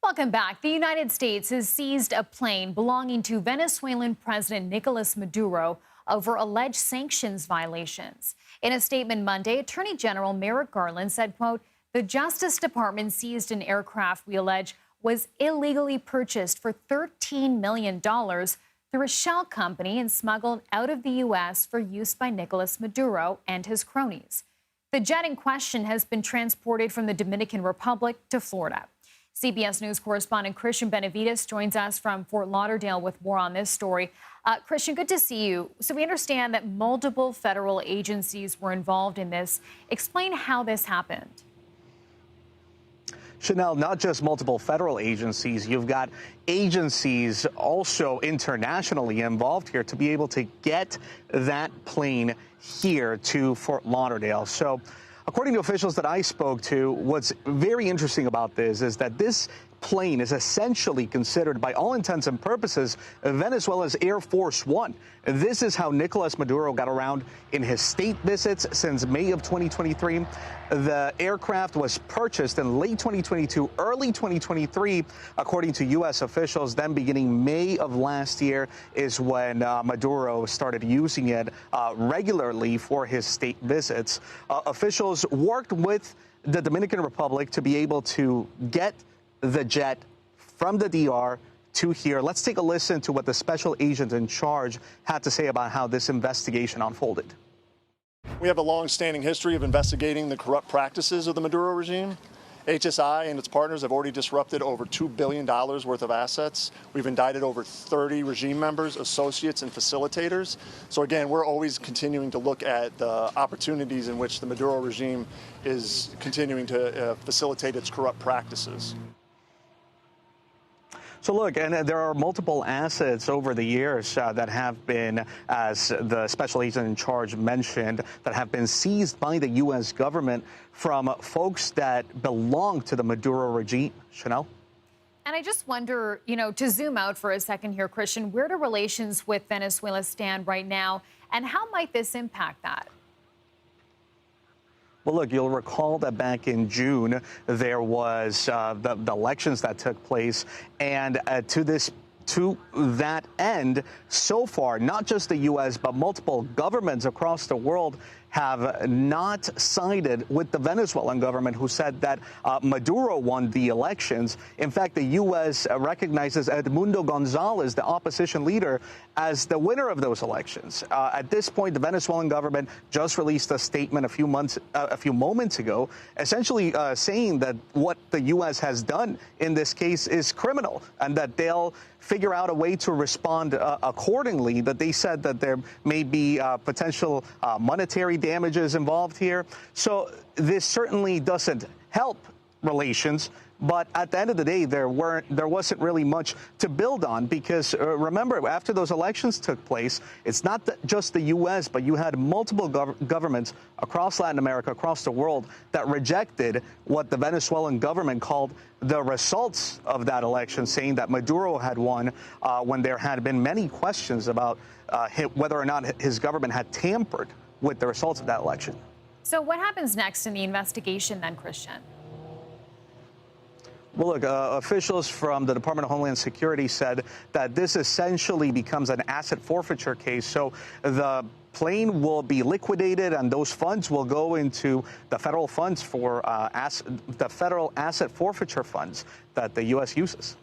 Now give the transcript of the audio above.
Welcome back. The United States has seized a plane belonging to Venezuelan President Nicolás Maduro over alleged sanctions violations. In a statement Monday, Attorney General Merrick Garland said, quote, "The Justice Department seized an aircraft we allege was illegally purchased for $13 million through a shell company and smuggled out of the U.S. for use by Nicolás Maduro and his cronies. The jet in question has been transported from the Dominican Republic to Florida." CBS News correspondent Cristian Benavides joins us from Fort Lauderdale with more on this story. Cristian, good to see you. So we understand that multiple federal agencies were involved in this. Explain how this happened. Chanel, not just multiple federal agencies, you've got agencies also internationally involved here to be able to get that plane here to Fort Lauderdale. So according to officials that I spoke to, what's very interesting about this is that this plane is essentially considered, by all intents and purposes, Venezuela's Air Force One. This is how Nicolás Maduro got around in his state visits since May of 2023. The aircraft was purchased in late 2022, early 2023, according to U.S. officials. Then beginning May of last year is when Maduro started using it regularly for his state visits. Officials worked with the Dominican Republic to be able to get the jet from the DR to here. Let's take a listen to what the special agent in charge had to say about how this investigation unfolded. We have a long-standing history of investigating the corrupt practices of the Maduro regime. HSI and its partners have already disrupted over $2 billion worth of assets. We've indicted over 30 regime members, associates, and facilitators. So again, we're always continuing to look at the opportunities in which the Maduro regime is continuing to facilitate its corrupt practices. So look, and there are multiple assets over the years that have been, as the special agent in charge mentioned, that have been seized by the U.S. government from folks that belong to the Maduro regime. Chanel? And I just wonder, to zoom out for a second here, Cristian, where do relations with Venezuela stand right now, and how might this impact that? Well, look, you'll recall that back in June, there was the elections that took place. And to that end, so far, not just the U.S., but multiple governments across the world have not sided with the Venezuelan government, who said that Maduro won the elections. In fact, the U.S. recognizes Edmundo Gonzalez, the opposition leader, as the winner of those elections. At this point, the Venezuelan government just released a statement a few moments ago, essentially saying that what the U.S. has done in this case is criminal, and that they'll figure out a way to respond accordingly. That they said that there may be potential monetary damages involved here. So this certainly doesn't help relations. But at the end of the day, there wasn't really much to build on, because remember, after those elections took place, it's not just the U.S., but you had multiple governments across Latin America, across the world, that rejected what the Venezuelan government called the results of that election, saying that Maduro had won when there had been many questions about whether or not his government had tampered with the results of that election. So what happens next in the investigation then, Cristian? Well, look, officials from the Department of Homeland Security said that this essentially becomes an asset forfeiture case. So the plane will be liquidated, and those funds will go into the federal funds for the federal asset forfeiture funds that the U.S. uses.